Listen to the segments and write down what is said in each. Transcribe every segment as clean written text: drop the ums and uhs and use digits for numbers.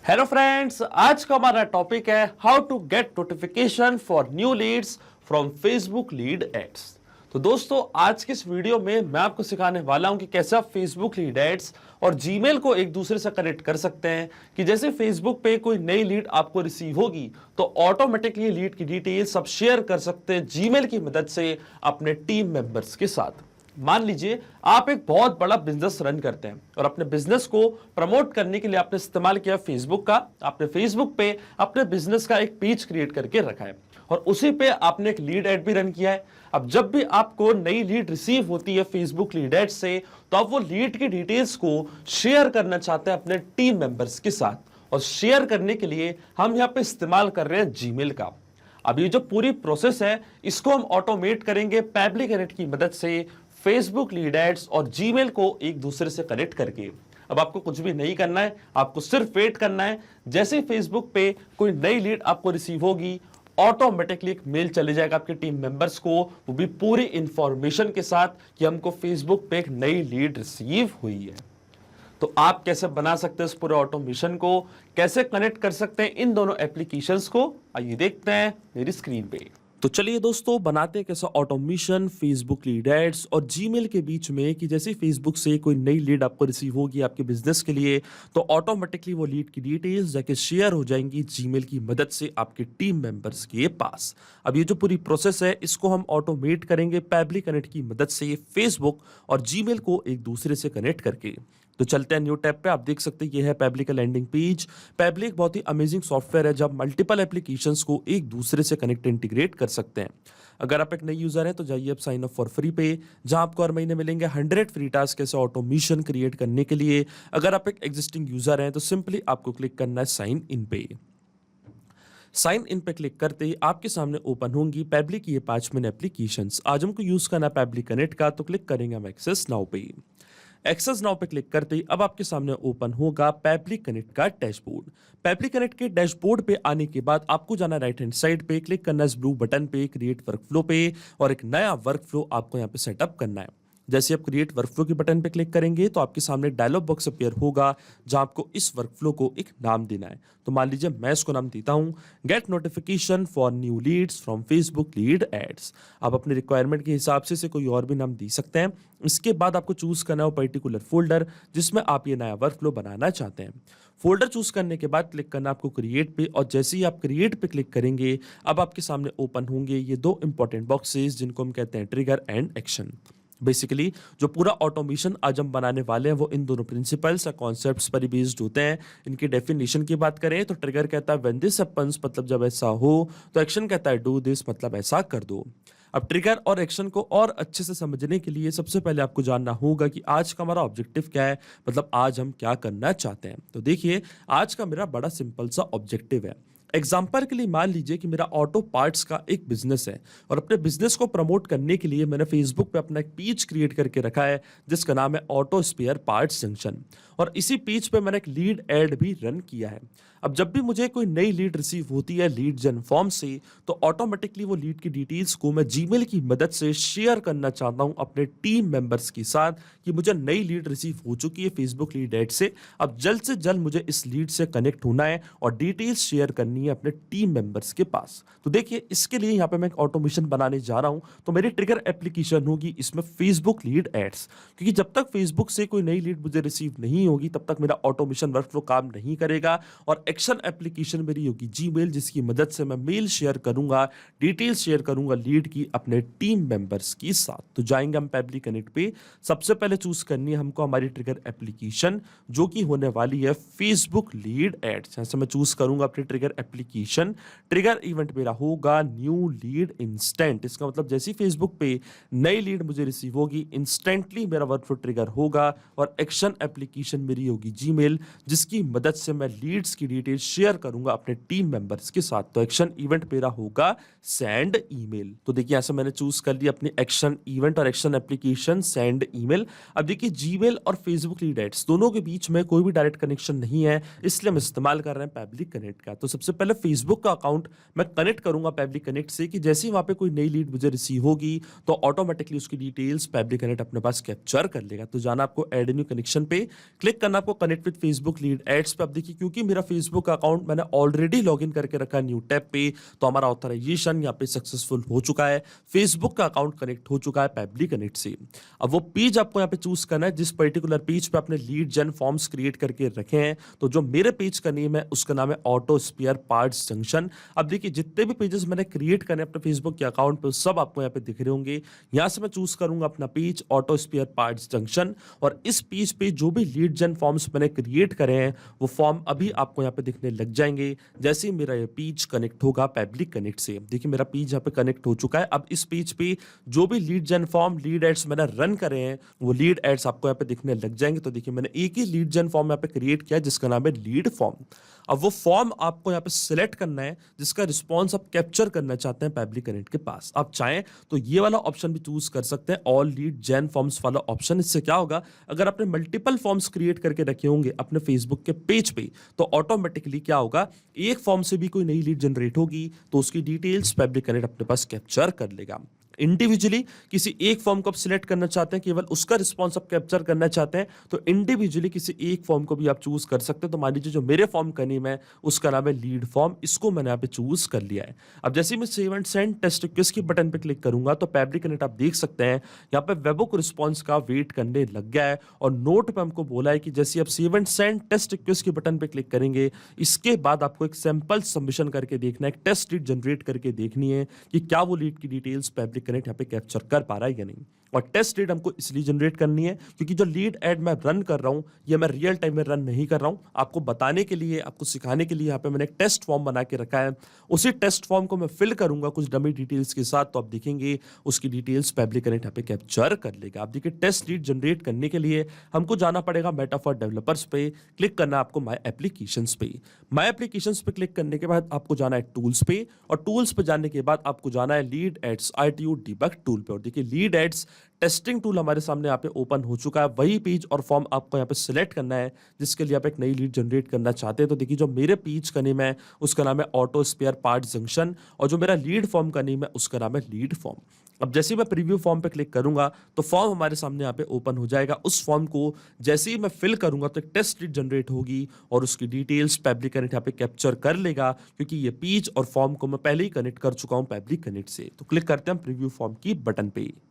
Hello friends, आज का हमारा टॉपिक है how to get notification for new leads from Facebook lead ads. तो दोस्तों, आज के इस वीडियो में मैं आपको सिखाने वाला हूं कि कैसे आप फेसबुक लीड एड्स और जीमेल को एक दूसरे से कनेक्ट कर सकते हैं। कि जैसे फेसबुक पे कोई नई लीड आपको रिसीव होगी तो ऑटोमेटिकली लीड की डिटेल्स आप शेयर कर सकते हैं जीमेल की मदद से अपने टीम मेंबर्स के साथ। मान लीजिए आप एक बहुत बड़ा बिजनेस रन करते हैं और अपने बिजनेस को प्रमोट करने के लिए आपने इस्तेमाल किया फेसबुक का। आपने फेसबुक पे अपने बिजनेस का एक पेज क्रिएट करके रखा है और उसी पे आपने एक लीड एड भी रन किया है। अब जब भी आपको नई लीड रिसीव होती है फेसबुक लीड एड से, तो आप वो लीड की डिटेल्स को शेयर करना चाहते हैं अपने टीम मेंबर्स के साथ। और शेयर करने के लिए हम यहाँ पे इस्तेमाल कर रहे हैं जीमेल का। अब ये जो पूरी प्रोसेस है इसको हम ऑटोमेट करेंगे पेबली कनेक्ट की मदद से, फेसबुक लीड एड्स और जीमेल को एक दूसरे से कनेक्ट करके। अब आपको कुछ भी नहीं करना है, आपको सिर्फ वेट करना है। जैसे ही फेसबुक पे कोई नई लीड आपको रिसीव होगी, ऑटोमेटिकली एक मेल चले जाएगा आपके टीम मेंबर्स को, वो भी पूरी इंफॉर्मेशन के साथ कि हमको फेसबुक पे एक नई लीड रिसीव हुई है। तो आप कैसे बना सकते हैं इस पूरे ऑटोमेशन को, कैसे कनेक्ट कर सकते हैं इन दोनों एप्लीकेशंस को, आइए देखते हैं मेरी स्क्रीन पे। तो चलिए दोस्तों, बनाते हैं कैसा ऑटोमेशन फेसबुक लीड एड्स और जीमेल के बीच में। कि जैसे फेसबुक से कोई नई लीड आपको रिसीव होगी आपके बिजनेस के लिए, तो ऑटोमेटिकली वो लीड की डिटेल्स जाके शेयर हो जाएंगी जीमेल की मदद से आपके टीम मेंबर्स के पास। अब ये जो पूरी प्रोसेस है इसको हम ऑटोमेट करेंगे पेबली कनेक्ट की मदद से, फेसबुक और जीमेल को एक दूसरे से कनेक्ट करके। तो चलते हैं न्यू टैब पे। आप देख सकते हैं ये है पेबली का लैंडिंग पेज। पेबली एक बहुत ही अमेजिंग सॉफ्टवेयर है जब मल्टीपल एप्लीकेशंस को एक दूसरे से कनेक्ट इंटीग्रेट कर सकते हैं। अगर आप एक नई यूजर हैं तो जाइए आप साइन अप फॉर फ्री पे, जहां आपको हर महीने मिलेंगे 100 फ्री टास्क ऐसे ऑटोमेशन क्रिएट करने के लिए। अगर आप एक एग्जिस्टिंग यूजर हैं तो सिंपली आपको क्लिक करना है साइन इन पे। साइन इन पे क्लिक करते ही आपके सामने ओपन होंगी पेबली की ये 5 मेन एप्लीकेशंस। आज हमको यूज करना पेबली कनेक्ट का, तो क्लिक करेंगे हम एक्सेस नाउ पे। एक्सेस नाउ पे क्लिक करते ही अब आपके सामने ओपन होगा पेबली कनेक्ट का डैशबोर्ड। पेबली कनेक्ट के डैशबोर्ड पे आने के बाद आपको जाना राइट हैंड साइड पे, क्लिक करना इस ब्लू बटन पे क्रिएट वर्कफ्लो पे, और एक नया वर्कफ्लो आपको यहाँ पे सेटअप करना है। जैसे आप क्रिएट वर्कफ्लो के बटन पे क्लिक करेंगे तो आपके सामने डायलॉग बॉक्स अपीयर होगा जहां आपको इस वर्कफ्लो को एक नाम देना है। तो मान लीजिए मैं इसको नाम देता हूं get notification for new leads from Facebook lead ads. आप अपने रिक्वायरमेंट के हिसाब से कोई और भी नाम दे सकते हैं। इसके बाद आपको चूज करना है पर्टिकुलर फोल्डर जिसमें आप ये नया वर्कफ्लो बनाना चाहते हैं। फोल्डर चूज करने के बाद क्लिक करना आपको क्रिएट पे, और जैसे ही आप क्रिएट पे क्लिक करेंगे अब आपके सामने ओपन होंगे ये 2 इंपॉर्टेंट बॉक्सेस जिनको हम कहते हैं ट्रिगर एंड एक्शन। बेसिकली जो पूरा ऑटोमेशन आज हम बनाने वाले हैं वो इन दोनों प्रिंसिपल्स या कॉन्सेप्ट्स पर बेस्ड होते हैं। इनकी डेफिनेशन की बात करें तो ट्रिगर कहता है व्हेन दिस हैपेंस, मतलब जब ऐसा हो, तो एक्शन कहता है डू दिस, मतलब ऐसा कर दो। अब ट्रिगर और एक्शन को और अच्छे से समझने के लिए सबसे पहले आपको जानना होगा कि आज का हमारा ऑब्जेक्टिव क्या है, मतलब आज हम क्या करना चाहते हैं। तो देखिए, आज का मेरा बड़ा सिंपल सा ऑब्जेक्टिव है। एग्जाम्पल के लिए मान लीजिए कि मेरा ऑटो पार्ट्स का एक बिजनेस है और अपने बिजनेस को प्रमोट करने के लिए मैंने फेसबुक पे अपना एक पेज क्रिएट करके रखा है जिसका नाम है ऑटो स्पेयर पार्ट्स जंक्शन, और इसी पेज पे मैंने एक लीड एड भी रन किया है। अब जब भी मुझे कोई नई लीड रिसीव होती है लीड जन फॉर्म से, तो ऑटोमेटिकली वो लीड की डिटेल्स को मैं जीमेल की मदद से शेयर करना चाहता हूं अपने टीम मेंबर्स के साथ कि मुझे नई लीड रिसीव हो चुकी है फेसबुक लीड एड से। अब जल्द से जल्द मुझे इस लीड से कनेक्ट होना है और डिटेल्स शेयर करनी है अपने टीम मेंबर्स के पास। तो देखिए, इसके लिए यहाँ पे मैं एक ऑटोमेशन बनाने जा रहा हूं। तो मेरी ट्रिगर एप्लीकेशन होगी इसमें फेसबुक लीड एड्स, क्योंकि जब तक फेसबुक से कोई नई लीड मुझे रिसीव नहीं होगी तब तक मेरा ऑटोमेशन वर्कफ्लो काम नहीं करेगा। और एक्शन एप्लीकेशन मेरी होगी जीमेल, जिसकी मदद से मैं मेल शेयर करूंगा, डिटेल्स शेयर करूंगा लीड की अपने टीम मेंबर्स के साथ। तो जाएंगे हम पेबली कनेक्ट पे। सबसे पहले चूज करनी है हमको हमारी ट्रिगर एप्लीकेशन जो कि होने वाली है फेसबुक लीड एड्स। जैसे मैं चूज करूंगा अपनी ट्रिगर एप्लीकेशन, ट्रिगर इवेंट मेरा होगा न्यू लीड इंस्टेंट। इसका मतलब जैसे ही फेसबुक पे नई लीड मुझे रिसीव होगी इंस्टेंटली मेरा वर्कफ्लो ट्रिगर होगा। और एक्शन एप्लीकेशन मेरी होगी जीमेल, जिसकी मदद से मैं लीड्स की डिटेल्स शेयर करूंगा अपने टीम मेंबर्स के साथ। तो एक्शन इवेंट मेरा होगा सेंड ईमेल। तो देखिए, ऐसा मैंने चूज कर लिया अपनी एक्शन इवेंट और एक्शन एप्लीकेशन सेंड ईमेल। अब देखिए, जीमेल और फेसबुक लीड एड्स दोनों के बीच में कोई भी डायरेक्ट कनेक्शन नहीं है, इसलिए हम इस्तेमाल कर रहे हैं पेबली कनेक्ट का। तो सबसे पहले फेसबुक का अकाउंट मैं कनेक्ट करूंगा पेबली कनेक्ट से कि जैसे ही वहां पे कोई नई लीड मुझे रिसीव होगी तो ऑटोमेटिकली उसकी डिटेल्स पेबली कनेक्ट अपने पास कैप्चर कर लेगा। तो जाना आपको ऐड न्यू कनेक्शन पे, क्लिक करना आपको connect with Facebook lead ads पे। अब देखिए क्योंकि मेरा फेसबुक अकाउंट मैंने ऑलरेडी लॉगिन करके रखा है न्यू टैब पे, तो हमारा ऑथराइजेशन यहाँ पे सक्सेसफुल हो चुका है, फेसबुक का अकाउंट कनेक्ट हो चुका है पेबली कनेक्ट से। अब वो पेज आपको यहाँ पे चूज करना है जिस पर्टिकुलर पेज पे आपने लीड जन फॉर्म्स क्रिएट करके रखे हैं। तो जो मेरे पेज का नेम है उसका नाम है ऑटो स्पेयर पार्ट्स जंक्शन। अब देखिए जितने भी पेजेस मैंने क्रिएट करने अपने फेसबुक के अकाउंट पे सब आपको यहाँ पे दिख रहे होंगे। यहाँ से मैं चूज करूंगा अपना page auto spare parts junction, और इस पेज पे जो भी लीड जन फॉर्म्स मैंने क्रिएट करे हैं वो फॉर्म अभी आपको यहाँ पे दिखने लग जाएंगे जैसे ही मेरा ये पेज कनेक्ट होगा पेबली कनेक्ट से। देखिए मेरा पेज यहाँ पे कनेक्ट हो चुका है। अब इस पेज पे जो भी लीड जन फॉर्म लीड एड्स मैंने रन करे हैं वो लीड एड्स आपको यहाँ पे दिखने लग जाएंगे। तो देखिए मैंने एक ही लीड जन फॉर्म यहाँ पे क्रिएट किया जिसका नाम है लीड फॉर्म। अब वो फॉर्म आपको यहाँ पे सिलेक्ट करना है जिसका रिस्पॉन्स आप कैप्चर करना चाहते हैं पेबली कनेक्ट के पास। आप चाहें तो ये वाला ऑप्शन भी चूज कर सकते हैं, ऑल लीड जेन फॉर्म्स वाला ऑप्शन। इससे क्या होगा, अगर आपने मल्टीपल फॉर्म्स क्रिएट करके रखे होंगे अपने फेसबुक के पेज पे तो ऑटोमेटिकली क्या होगा, एक फॉर्म से भी कोई नई लीड जनरेट होगी तो उसकी डिटेल्स पेबली कनेक्ट अपने पास कैप्चर कर लेगा। इंडिविजुअली किसी एक फॉर्म को आप सिलेक्ट करना चाहते हैं, केवल उसका रिस्पॉन्स आप कैप्चर करना चाहते हैं तो इंडिविजुअली किसी एक फॉर्म को भी आप चूज कर सकते हैं। तो मान लीजिए जो मेरे फॉर्म का नेम है उसका नाम है लीड फॉर्म, इसको मैंने यहाँ पे चूज कर लिया है। अब जैसे मैं save and send test request के बटन पे क्लिक करूंगा तो पेबली कनेक्ट आप देख सकते हैं यहाँ पे वेबहोok रिस्पॉन्स का वेट करने लग गया है, और नोट पे हमको बोला है कि जैसे आप save and send test request के बटन पे क्लिक करेंगे इसके बाद आपको एक सैंपल सबमिशन करके देखना है, एक टेस्ट लीड जनरेट करके देखनी है कि क्या वो लीड की डिटेल्स पेबली कनेक्ट यहाँ पे कैप्चर कर पा रहा है या नहीं। और टेस्ट लीड हमको इसलिए जनरेट करनी है क्योंकि जो लीड एड मैं रन कर रहा हूं ये मैं रियल टाइम में रन नहीं कर रहा हूं, आपको बताने के लिए, आपको सिखाने के लिए यहाँ पे मैंने एक टेस्ट फॉर्म बना के रखा है। उसी टेस्ट फॉर्म को मैं फिल करूंगा कुछ डमी डिटेल्स के साथ, तो आप देखेंगे उसकी डिटेल्स पेबली कनेक्ट यहाँ पे कैप्चर कर लेगा। आप देखिए टेस्ट लीड जनरेट करने के लिए हमको जाना पड़ेगा मेटा फॉर डेवलपर्स पे, क्लिक करना आपको माई एप्लीकेशंस पे। माई एप्लीकेशंस पे क्लिक करने के बाद आपको जाना है टूल्स पे, और टूल्स पे जाने के बाद आपको जाना है lead ads RTU debug tool पे। और देखिए लीड एड्स टेस्टिंग टूल हमारे सामने यहाँ पे ओपन हो चुका है। वही पेज और फॉर्म आपको यहाँ पे सिलेक्ट करना है जिसके लिए आप एक नई लीड जनरेट करना चाहते हैं। तो देखिए जो मेरे पेज का नेम है उसका नाम है ऑटो स्पेयर पार्ट्स जंक्शन, और जो मेरा लीड फॉर्म का नेम है उसका नाम है लीड फॉर्म। अब जैसे ही मैं प्रीव्यू फॉर्म पे क्लिक करूंगा तो फॉर्म हमारे सामने यहाँ पे ओपन हो जाएगा। उस फॉर्म को जैसे ही मैं फिल करूंगा तो एक टेस्ट लीड जनरेट होगी और उसकी डिटेल्स पेबली कनेक्ट यहाँ पे कैप्चर कर लेगा क्योंकि ये पेज और फॉर्म को मैं पहले ही कनेक्ट कर चुका हूँ पेबली कनेक्ट से। तो क्लिक करते हैं प्रीव्यू फॉर्म की बटन पे,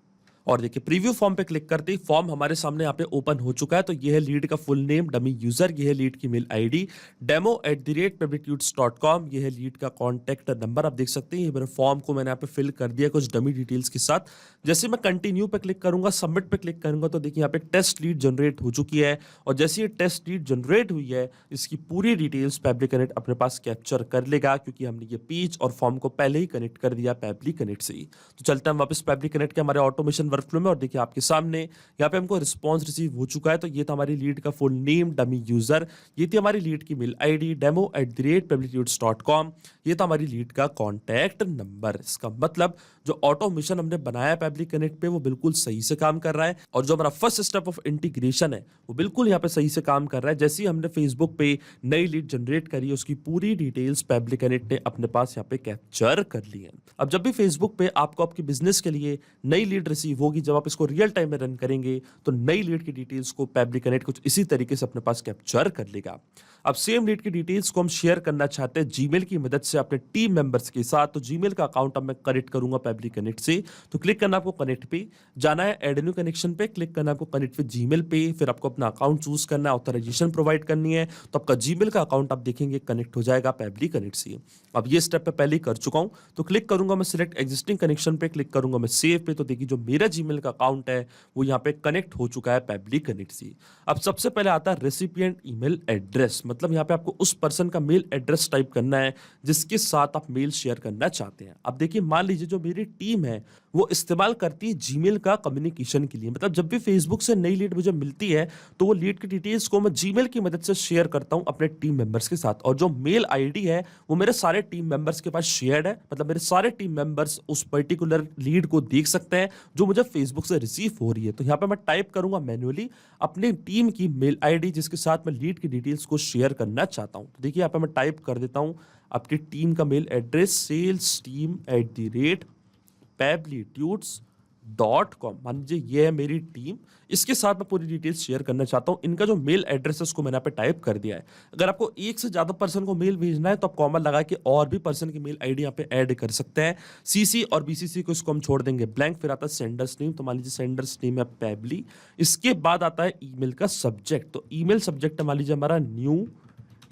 और देखिए प्रीव्यू फॉर्म पे क्लिक करते ही फॉर्म हमारे सामने यहाँ पे ओपन हो चुका है। तो ये है लीड का फुल नेम, डमी यूजर, ये है लीड की मेल आईडी demo@pebblitudes.com, ये है लीड का कॉन्टैक्ट नंबर। आप देख सकते हैं ये मेरे फॉर्म को मैंने यहाँ पे फिल कर दिया कुछ डमी डिटेल्स के साथ। जैसे मैं कंटिन्यू पे क्लिक करूंगा, सबमिट पे क्लिक करूंगा तो देखिए यहाँ पे टेस्ट लीड जनरेट हो चुकी है, और जैसे ये टेस्ट लीड जनरेट हुई है इसकी पूरी डिटेल्स पेबली कनेक्ट अपने पास कैप्चर कर लेगा क्योंकि हमने ये पेज और फॉर्म को पहले ही कनेक्ट कर दिया पेबली कनेक्ट से ही। तो चलते हैं वापस पेबली कनेक्ट के हमारे ऑटोमेशन वर्कफ्लो में, और देखिए आपके सामने यहाँ पे हमको रिस्पांस रिसीव हो चुका है। तो ये था हमारी लीड का फुल नेम, डमी यूजर, ये थी हमारी लीड की मेल आईडी demo@pebblitudes.com, ये था हमारी लीड का कॉन्टैक्ट नंबर। इसका मतलब जो ऑटोमेशन हमने बनाया पेबली कनेक्ट पे वो बिल्कुल सही से काम कर रहा है, और जो हमारा फर्स्ट स्टेप ऑफ इंटीग्रेशन है वो बिल्कुल यहाँ पे सही से काम कर रहा है। जैसे ही हमने फेसबुक पे नई लीड जनरेट करी उसकी पूरी डिटेल्स पेबली कनेक्ट ने अपने पास यहाँ पे कैप्चर कर ली है। अब जब भी फेसबुक पे आपको आपके बिजनेस के लिए नई लीड रिसीव होगी, जब आप इसको रियल टाइम में रन करेंगे तो नई लीड की डिटेल्स को पेबली कनेक्ट कुछ इसी तरीके से अपने पास कैप्चर कर लेगा। अब सेम लीड की डिटेल्स को हम शेयर करना चाहते हैं जीमेल की मदद से अपने टीम मेंबर्स के साथ। तो जीमेल का अकाउंट अब मैं कनेक्ट करूंगा पेबली कनेक्ट से। तो क्लिक करना आपको कनेक्ट पे, जाना है ऐड न्यू कनेक्शन पे, क्लिक करना आपको कनेक्ट विद जीमेल पे, फिर आपको अपना अकाउंट चूज करना है, ऑथराइजेशन प्रोवाइड करनी है, तो आपका जीमेल का अकाउंट आप देखेंगे कनेक्ट हो जाएगा पेबली कनेक्ट से। अब ये स्टेप पे पहले ही कर चुका हूं, तो क्लिक करूंगा मैं सिलेक्ट एग्जिस्टिंग कनेक्शन पे, क्लिक करूंगा मैं सेव पे, तो देखिए जो मेरा जीमेल का अकाउंट है वो यहाँ पे कनेक्ट हो चुका है पेबली कनेक्ट से। अब सबसे पहले आता है रेसिपिएंट ईमेल एड्रेस, मतलब यहाँ पे आपको उस पर्सन का मेल एड्रेस टाइप करना है जिसके साथ आप मेल शेयर करना चाहते हैं। अब देखिए मान लीजिए जो मेरी टीम है वो इस्तेमाल करती है जीमेल का कम्युनिकेशन के लिए, मतलब जब भी फेसबुक से नई लीड मुझे मिलती है तो वो लीड की डिटेल्स को मैं जीमेल की मदद से शेयर करता हूं अपने टीम मेंबर्स के साथ, और जो मेल आईडी है वो मेरे सारे टीम मेंबर्स के पास शेयर्ड है, मतलब मेरे सारे टीम मेंबर्स उस पर्टिकुलर लीड को देख सकते हैं जो मुझे फेसबुक से रिसीव हो रही है। तो यहाँ पे मैं टाइप करूंगा मैन्युअली अपनी टीम की मेल आईडी जिसके साथ मैं लीड की डिटेल्स को शेयर करना चाहता हूँ। तो देखिए यहाँ पे मैं टाइप कर देता हूँ आपकी टीम का मेल एड्रेस salesteam@pablitudes.com। मान लीजिए ये है मेरी टीम, इसके साथ मैं पूरी डिटेल्स शेयर करना चाहता हूँ। इनका जो मेल एड्रेस है उसको मैंने यहाँ पे टाइप कर दिया है। अगर आपको एक से ज्यादा पर्सन को मेल भेजना है तो आप कॉमा लगा के और भी पर्सन की मेल आईडी यहाँ पे ऐड कर सकते हैं। सीसी और बीसीसी को इसको हम छोड़ देंगे ब्लैंक। फिर आता है सेंडर्स नेम, तो मान लीजिए सेंडर्स नेम है पैबली। इसके बाद आता है ईमेल का सब्जेक्ट, तो ईमेल सब्जेक्ट मान लीजिए हमारा न्यू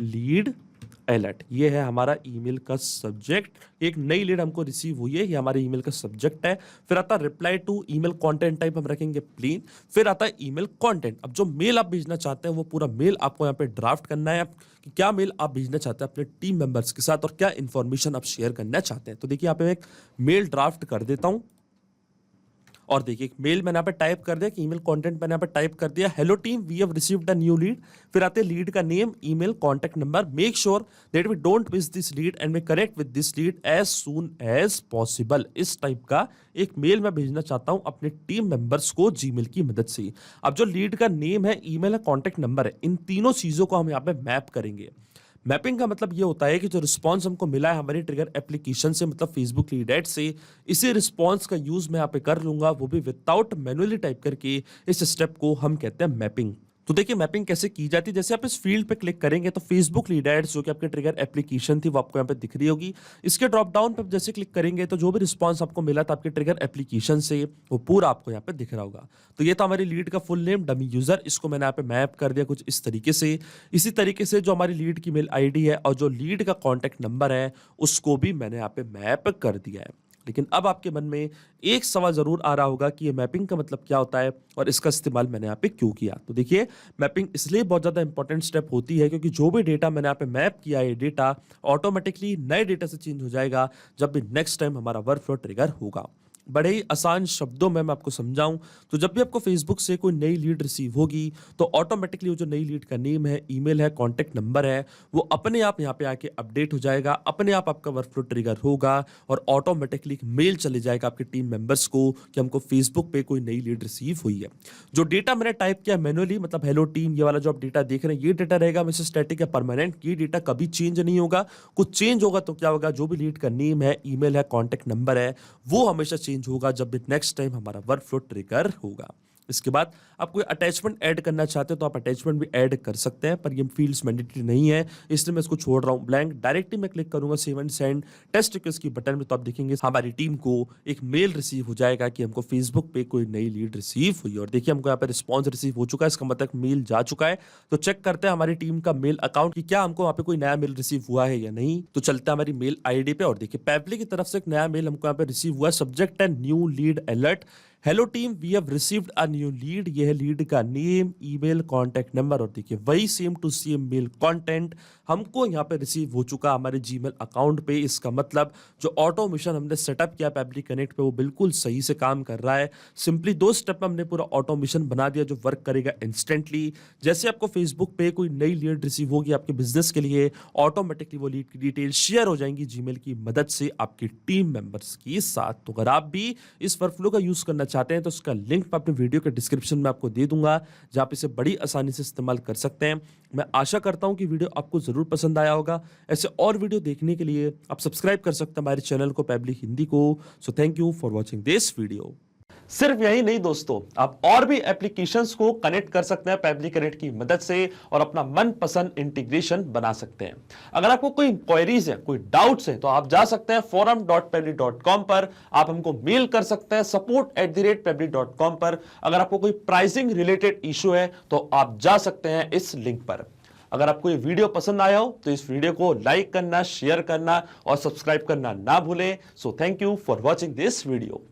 लीड अलर्ट, ये है हमारा ईमेल का सब्जेक्ट। एक नई लीड हमको रिसीव हुई है, ये हमारे ईमेल का सब्जेक्ट है। फिर आता है reply to, email content type हम रखेंगे प्लेन। फिर आता है ईमेल कंटेंट। अब जो मेल आप भेजना चाहते हैं वो पूरा मेल आपको यहाँ पे ड्राफ्ट करना है कि क्या मेल आप भेजना चाहते हैं अपने टीम मेंबर्स के साथ और क्या इंफॉर्मेशन आप शेयर करना चाहते हैं। तो देखिए यहाँ पे मैं एक मेल ड्राफ्ट कर देता हूँ और देखिए मेल मैंने यहाँ पे टाइप कर दिया कि ईमेल कंटेंट मैंने यहाँ पे टाइप कर दिया, hello team we have received a new lead. फिर आते हैं लीड का name, email, contact number. Make sure that we don't miss this lead and we connect with this lead as soon as possible. इस type का एक mail मैं भेजना चाहता हूं अपने टीम मेंबर्स को जीमेल की मदद से। अब जो लीड का नेम है, ईमेल है, कॉन्टैक्ट नंबर है, इन तीनों चीजों को हम यहाँ पे मैप करेंगे। मैपिंग का मतलब ये होता है कि जो रिस्पांस हमको मिला है हमारी ट्रिगर एप्लीकेशन से, मतलब फेसबुक लीड एड से, इसी रिस्पांस का यूज मैं यहाँ पे कर लूंगा, वो भी विदाउट मैनुअली टाइप करके। इस स्टेप को हम कहते हैं मैपिंग। तो देखिए मैपिंग कैसे की जाती है, जैसे आप इस फील्ड पे क्लिक करेंगे तो फेसबुक लीड एड्स जो कि आपके ट्रिगर एप्लीकेशन थी वो आपको यहाँ पे दिख रही होगी। इसके ड्रॉप डाउन पे जैसे क्लिक करेंगे तो जो भी रिस्पांस आपको मिला था आपके ट्रिगर एप्लीकेशन से वो पूरा आपको यहाँ पे दिख रहा होगा। तो ये था हमारी लीड का फुल नेम, डमी यूजर। इसको मैंने यहाँ पे मैप कर दिया कुछ इस तरीके से। इसी तरीके से जो हमारी लीड की मेल आईडी है और जो लीड का कॉन्टैक्ट नंबर है उसको भी मैंने यहाँ पे मैप कर दिया है। लेकिन अब आपके मन में एक सवाल जरूर आ रहा होगा कि ये मैपिंग का मतलब क्या होता है और इसका इस्तेमाल मैंने यहाँ पे क्यों किया। तो देखिए मैपिंग इसलिए बहुत ज्यादा इंपॉर्टेंट स्टेप होती है क्योंकि जो भी डेटा मैंने यहाँ पे मैप किया है, डेटा ऑटोमेटिकली नए डेटा से चेंज हो जाएगा जब भी नेक्स्ट टाइम हमारा वर्कफ्लो ट्रिगर होगा। बड़े ही आसान शब्दों में मैं आपको समझाऊं तो जब भी आपको फेसबुक से कोई नई लीड रिसीव होगी तो ऑटोमेटिकली वो जो नई लीड का नेम है, ईमेल है, कॉन्टैक्ट नंबर है, वो अपने आप यहाँ पे आके अपडेट हो जाएगा, अपने आप आपका वर्कफ्लो ट्रिगर होगा और ऑटोमेटिकली मेल चले जाएगा आपके टीम मेंबर्स को कि हमको फेसबुक पे कोई नई लीड रिसीव हुई है। जो डेटा मैंने टाइप किया मैनुअली, मतलब हेलो टीम, ये वाला जो आप डेटा देख रहे हैं ये डेटा रहेगा हमेशा स्टैटिक या परमानेंट, ये डेटा कभी चेंज नहीं होगा। कुछ चेंज होगा तो क्या होगा, जो भी लीड का नेम है, ईमेल है, कॉन्टैक्ट नंबर है, वो हमेशा चेंज होगा जब भी नेक्स्ट टाइम हमारा वर्कफ्लो ट्रिगर होगा। इसके बाद आप कोई अटैचमेंट ऐड करना चाहते हो तो आप अटैचमेंट भी ऐड कर सकते हैं, पर ये फील्ड्स मैंडेटरी नहीं है इसलिए मैं इसको छोड़ रहा हूं ब्लैंक। डायरेक्टली मैं क्लिक करूंगा save and send test request की बटन में तो आप देखेंगे हमारी टीम को एक मेल रिसीव हो जाएगा कि हमको फेसबुक पे कोई नई लीड रिसीव हुई। और देखिए हमको यहाँ पे रिस्पॉन्स रिसीव हो चुका है, इसका मतलब मेल जा चुका है। तो चेक करते हैं हमारी टीम का मेल अकाउंट कि क्या हमको वहाँ पे कोई नया मेल रिसीव हुआ है या नहीं। तो चलते हैं हमारी मेल आईडी पे और देखिए पैबली की तरफ से एक नया मेल हमको यहाँ पे रिसीव हुआ है। सब्जेक्ट है new lead alert, hello team we have received a new lead. ये है लीड का नेम, ईमेल, कॉन्टैक्ट नंबर और देखिए वही same to same mail content हमको यहाँ पे रिसीव हो चुका हमारे जीमेल अकाउंट पे। इसका मतलब जो ऑटोमेशन हमने सेटअप किया पैबली कनेक्ट पे वो बिल्कुल सही से काम कर रहा है। सिंपली 2 स्टेप में हमने पूरा ऑटोमेशन बना दिया जो वर्क करेगा इंस्टेंटली। जैसे आपको फेसबुक पे कोई नई लीड रिसीव होगी आपके बिजनेस के लिए, ऑटोमेटिकली वो लीड की डिटेल शेयर हो जाएंगी जीमेल की मदद से आपकी टीम मेंबर्स के साथ। तो अगर आप भी इस वर्कफ्लो का यूज करना चाहते हैं तो उसका लिंक मैं अपने वीडियो के डिस्क्रिप्शन में आपको दे दूंगा जहां पे इसे बड़ी आसानी से इस्तेमाल कर सकते हैं। मैं आशा करता हूं कि वीडियो आपको जरूर पसंद आया होगा। ऐसे और वीडियो देखने के लिए आप सब्सक्राइब कर सकते हैं हमारे चैनल को पैबली हिंदी को। So thank you for watching this video. सिर्फ यही नहीं दोस्तों, आप और भी एप्लीकेशंस को कनेक्ट कर सकते हैं पैबली कनेक्ट की मदद से और अपना मनपसंद इंटीग्रेशन बना सकते हैं। अगर आपको कोई क्वेरीज है, कोई डाउट्स है तो आप जा सकते हैं forum.pebly.com पर, आप हमको मेल कर सकते हैं support@pebly.com पर। अगर आपको कोई प्राइसिंग रिलेटेड इशू है तो आप जा सकते हैं इस लिंक पर। अगर आपको ये वीडियो पसंद आया हो तो इस वीडियो को लाइक करना, शेयर करना और सब्सक्राइब करना ना भूलें। So thank you for watching this video.